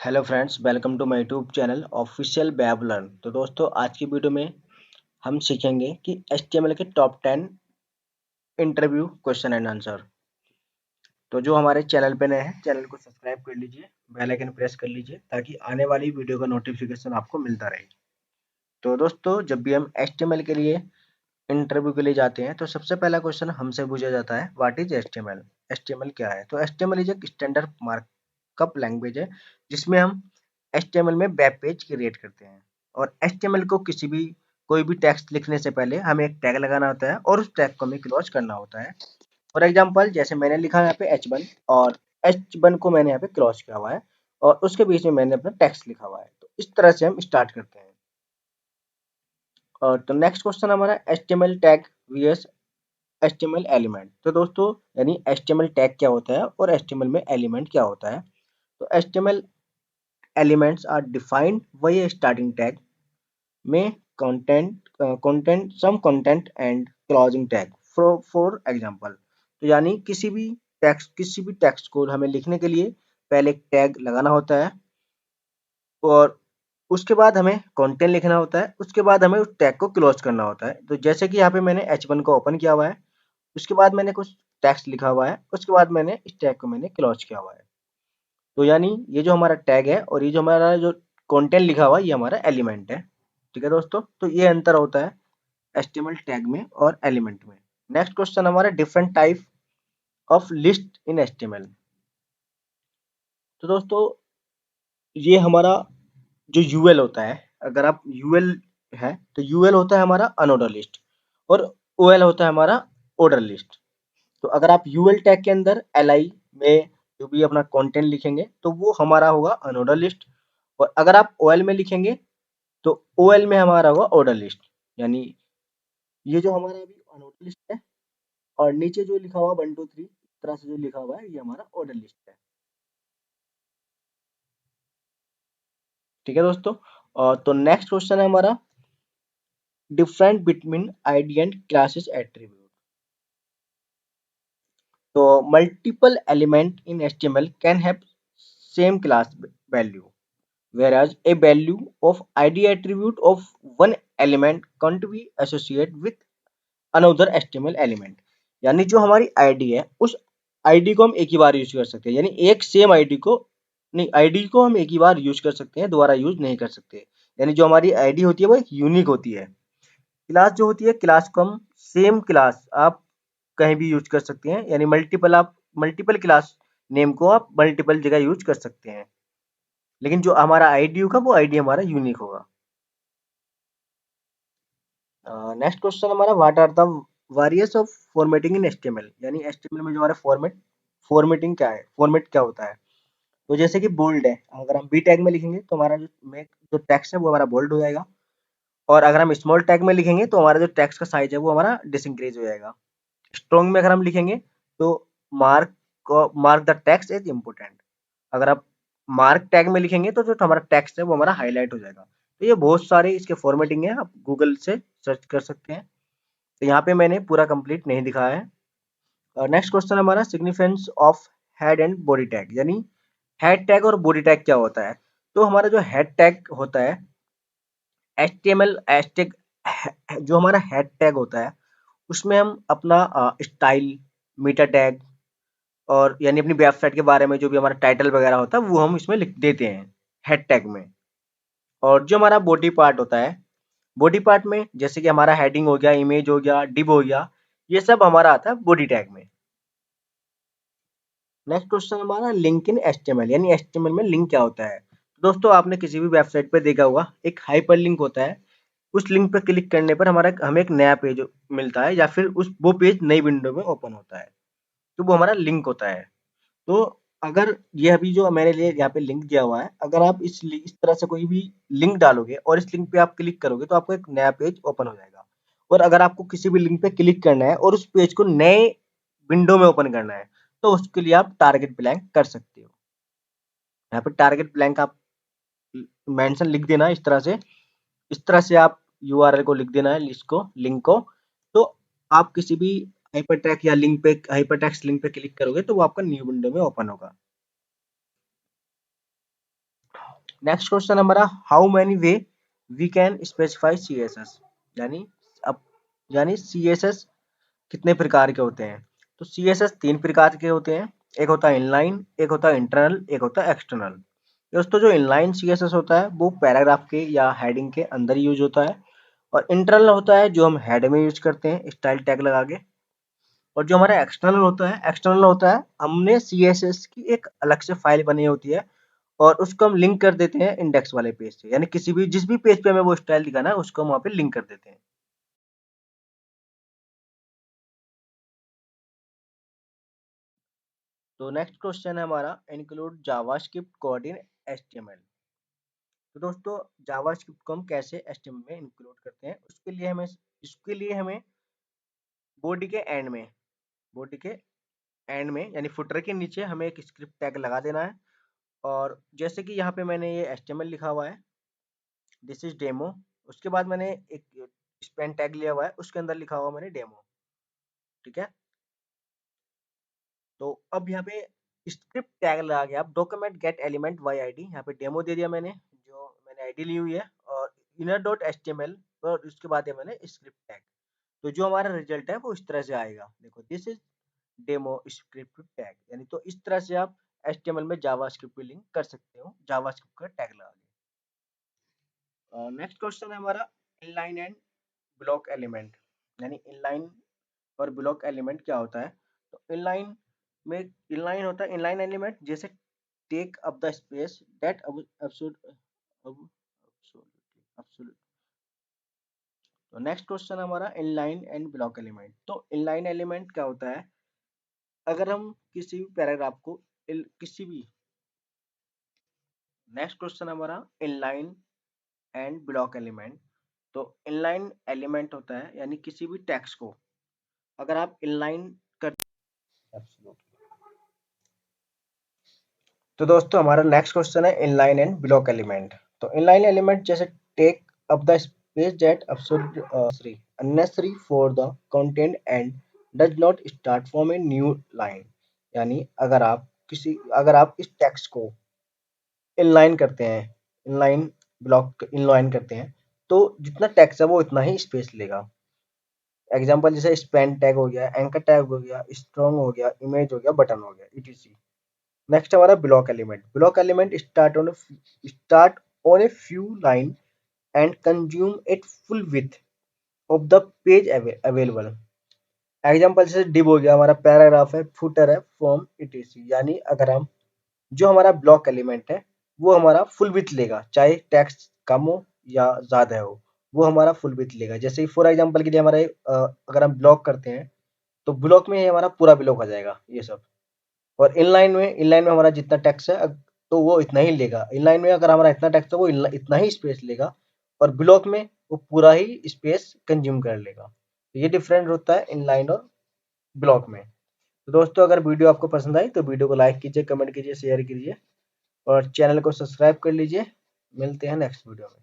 Hello friends, welcome to my YouTube channel official web learn. तो दोस्तों, आज की वीडियो में हम सीखेंगे कि HTML के top 10 interview question and answer. तो जो हमारे चैनल पे नए हैं, चैनल को सब्सक्राइब कर लीजिए, बेल आइकन प्रेस कर लीजिए ताकि आने वाली वीडियो का नोटिफिकेशन आपको मिलता रहे। तो दोस्तों, जब भी हम HTML के लिए इंटरव्यू के लिए जाते हैं तो सबसे पहला क्वेश्चन हमसे पूछा जाता है, व्हाट इज HTML? HTML क्या है? तो HTML इज एक स्टैंडर्ड मार्कअप लैंग्वेज है जिसमें हम HTML में वेब पेज क्रिएट करते हैं। और HTML को कोई भी टेक्स्ट लिखने से पहले हमें एक टैग लगाना होता है और उस टैग को हमें क्लोज करना होता है। फॉर एग्जाम्पल, जैसे मैंने लिखा है यहाँ पे H1 और H1 को मैंने यहाँ पे क्लोज किया हुआ है और उसके बीच में मैंने अपना टेक्स्ट लिखा हुआ है। तो इस तरह से हम स्टार्ट करते हैं। और तो नेक्स्ट क्वेश्चन हमारा HTML tag vs HTML element. तो दोस्तों, यानी HTML टैग क्या होता है और HTML में एलिमेंट क्या होता है? तो HTML elements are defined by starting tag में content and closing tag for example. तो यानी किसी भी टेक्स्ट को हमें लिखने के लिए पहले एक टैग लगाना होता है और उसके बाद हमें कंटेंट लिखना होता है, उसके बाद हमें उस टैग को क्लोज करना होता है। तो जैसे कि यहाँ पे मैंने H1 को ओपन किया हुआ है, उसके बाद मैंने कुछ टेक्स्ट लिखा हुआ है, उसके बाद मैंने इस टैग को मैंने क्लोज किया हुआ है। तो यानी ये जो हमारा टैग है और ये जो हमारा जो कंटेंट लिखा हुआ है, ये हमारा एलिमेंट है। ठीक है दोस्तों, तो ये अंतर होता है HTML टैग में और एलिमेंट में। नेक्स्ट क्वेश्चन हमारा, different type of list in HTML। तो दोस्तों, ये हमारा जो यूएल होता है, अगर आप यूएल है तो यूएल होता है हमारा अनऑर्डर लिस्ट और ओएल होता है हमारा ऑर्डर लिस्ट। तो अगर आप यूएल टैग के अंदर एलआई में जो भी अपना कंटेंट लिखेंगे तो वो हमारा होगा अनऑर्डर लिस्ट, और अगर आप ओएल में लिखेंगे तो ओएल में हमारा होगा ऑर्डर लिस्ट। यानी ये जो हमारा अभी अनऑर्डर लिस्ट है और नीचे जो लिखा हुआ 1 2 3 इस तरह से जो लिखा हुआ है, ये हमारा ऑर्डर लिस्ट है। ठीक है दोस्तों, और तो नेक्स्ट क्वेश्चन है हमारा, different between ID and classes attribute. तो multiple element in HTML can have same class value, whereas a value of id attribute of one element can't be associated with another HTML element। यानी जो हमारी ID है, उस ID को हम एक ही बार use कर सकते हैं। यानी एक सेम आईडी को नहीं, आईडी को हम एक ही बार यूज कर सकते हैं, दोबारा यूज नहीं कर सकते। यानी जो हमारी आईडी होती है वो एक यूनिक होती है। क्लास जो होती है, क्लास को हम सेम क्लास आप कहीं भी यूज कर सकते हैं। यानी मल्टीपल क्लास नेम को आप मल्टीपल जगह यूज कर सकते हैं, लेकिन जो हमारा आईडी होगा वो आईडी हमारा यूनिक होगा। नेक्स्ट क्वेश्चन हमारा, what are the variants of formatting in HTML। यानी HTML में जो हमारा फॉर्मेटिंग क्या है, फॉर्मेट क्या होता है? तो जैसे कि बोल्ड है, अगर हम बी टैग में लिखेंगे तो हमारा जो टेक्स्ट है वो हमारा बोल्ड हो जाएगा, और अगर हम स्मॉल टैग में लिखेंगे तो हमारा जो टेक्स्ट का साइज है वो हमारा डिसइंक्रीज हो जाएगा। स्ट्रॉन्ग में अगर हम लिखेंगे तो mark mark the text is important. अगर आप मार्क टैग में लिखेंगे तो जो हमारा टेक्स्ट है वो हमारा हाईलाइट हो जाएगा। तो ये बहुत सारे इसके फॉर्मेटिंग है, आप गूगल से सर्च कर सकते हैं। तो यहाँ पे मैंने पूरा कंप्लीट नहीं दिखाया है। नेक्स्ट क्वेश्चन हमारा, significance of head and body tag. यानी हेड टैग और बॉडी टैग क्या होता है? तो हमारा जो हेड टैग होता है, HTML हैशटैग, जो हमारा हेड टैग होता है उसमें हम अपना स्टाइल, मीटा टैग और यानी अपनी वेबसाइट के बारे में जो भी हमारा टाइटल वगैरह होता है वो हम इसमें लिख देते हैं हेड टैग में। और जो हमारा बॉडी पार्ट होता है, बॉडी पार्ट में जैसे कि हमारा हेडिंग हो गया, इमेज हो गया, डिव हो गया, ये सब हमारा आता है बॉडी टैग में। नेक्स्ट क्वेश्चन हमारा, लिंक इन HTML। यानी HTML में लिंक क्या होता है? दोस्तों, आपने किसी भी वेबसाइट पे देखा होगा, एक हाइपर लिंक होता है। उस लिंक पर क्लिक करने पर हमें एक नया पेज मिलता है या फिर वो पेज नई विंडो में ओपन होता है, तो वो हमारा लिंक होता है। तो अगर ये अभी जो मैंने लिए यहाँ पे लिंक दिया हुआ है, अगर आप इस तरह से कोई भी लिंक डालोगे और इस लिंक पे आप क्लिक करोगे तो आपको एक नया पेज ओपन हो जाएगा। और अगर आपको किसी भी लिंक पे क्लिक करना है और उस पेज को नए विंडो में ओपन करना है तो उसके लिए आप टारगेट ब्लैंक कर सकते हो। यहाँ पे टारगेट ब्लैंक आप मेंशन लिख देना इस तरह से आप यूआरएल को लिख देना है, इसको लिंक को। तो आप किसी भी हाइपरटेक्स्ट लिंक पे क्लिक करोगे तो वो आपका न्यू विंडो में ओपन होगा। नेक्स्ट क्वेश्चन हमारा, how many way we can specify CSS, यानी अब यानी CSS कितने प्रकार के होते हैं। तो CSS 3 प्रकार के होते हैं, एक होता है इनलाइन, एक होता है इंटरनल, एक होता है एक्सटर्नल। दोस्तों जो इनलाइन CSS होता है वो पैराग्राफ के या हेडिंग के अंदर यूज होता है, और इंटरनल होता है जो हम हेड में यूज करते हैं स्टाइल टैग लगा के। और जो हमारा एक्सटर्नल होता है हमने CSS की एक अलग से फाइल बनी होती है, और उसको हम लिंक कर देते हैं इंडेक्स वाले पेज से, यानी किसी भी जिस भी पेज पे हमें वो स्टाइल दिखाना है उसको हम वहाँ पे लिंक कर देते हैं। तो नेक्स्ट क्वेश्चन है हमारा, इंक्लूड जावास्क्रिप्ट कोड इन HTML। तो दोस्तों जावास्क्रिप्ट को हम कैसे HTML में इंक्लूड करते हैं, उसके लिए हमें बॉडी के एंड में बॉडी के एंड में यानी फुटर के नीचे हमें एक स्क्रिप्ट टैग लगा देना है। और जैसे कि यहाँ पे मैंने ये HTML लिखा हुआ है, दिस इज डेमो। उसके बाद मैंने एक स्पेन टैग लिया हुआ है, उसके अंदर लिखा हुआ मैंने डेमो। ठीक है, तो अब यहाँ पे स्क्रिप्ट टैग लगा के आप document gate element by ID, यहाँ पे डेमो दे दिया मैंने, जो मैंने आईडी ली हुई है, और इनर डॉट HTML, और उसके बाद ये मैंने स्क्रिप्ट टैग। तो जो हमारा रिजल्ट है वो इस तरह से आएगा, देखो this is demo script tag, यानी तो इस तरह से आप HTML में जावास्क्रिप्ट की लिंक कर सकते हो जावास्क्रिप्ट का टैग लगा के। नेक्स्ट क्वेश्चन है हमारा, इनलाइन एंड ब्लॉक एलिमेंट, यानी इनलाइन और ब्लॉक एलिमेंट क्या होता है। तो इनलाइन में इनलाइन होता है इनलाइन एलिमेंट जैसे take up the space that absolute. तो नेक्स्ट क्वेश्चन हमारा, इनलाइन एंड ब्लॉक एलिमेंट। तो इनलाइन एलिमेंट क्या होता है, अगर हम किसी भी पैराग्राफ को किसी भी नेक्स्ट क्वेश्चन हमारा, इनलाइन एंड ब्लॉक एलिमेंट। तो इनलाइन एलिमेंट होता है यानी किसी भी टेक्स्ट को अगर आप इनलाइन कर। तो दोस्तों हमारा नेक्स्ट क्वेश्चन है, इनलाइन एंड ब्लॉक एलिमेंट। तो इनलाइन एलिमेंट जैसे take up the space that unnecessary for the content and does not start from a new line, यानी अगर आप इस टेक्स्ट को इनलाइन करते हैं, इनलाइन करते हैं, तो जितना टेक्स्ट है वो इतना ही स्पेस लेगा। एग्जांपल जैसे स्पेन टैग हो गया, एंकर टैग हो गया, स्ट्रॉन्ग हो गया, इमेज हो गया, बटन हो गया, etc। नेक्स्ट हमारा block element start on a few line and consume it full width of the page available. Example जैसे डिव हो गया, हमारा पैराग्राफ है, फुटर है, फॉर्म, etc। यानी अगर हम जो हमारा ब्लॉक एलिमेंट है वो हमारा फुल विथ लेगा, चाहे टेक्स्ट कम हो या ज्यादा हो, वो हमारा फुल विथ लेगा। जैसे फॉर एग्जांपल के लिए हमारा अगर हम ब्लॉक करते हैं तो ब्लॉक में हमारा पूरा ब्लॉक आ जाएगा ये सब। और इनलाइन में हमारा जितना टेक्स्ट है तो वो इतना ही लेगा। इनलाइन में अगर हमारा इतना टेक्स्ट है वो इतना ही स्पेस लेगा, और ब्लॉक में वो पूरा ही स्पेस कंज्यूम कर लेगा। तो ये डिफरेंट होता है इनलाइन और ब्लॉक में। तो दोस्तों अगर वीडियो आपको पसंद आई तो वीडियो को लाइक कीजिए, कमेंट कीजिए, शेयर कीजिए, और चैनल को सब्सक्राइब कर लीजिए। मिलते हैं नेक्स्ट वीडियो में।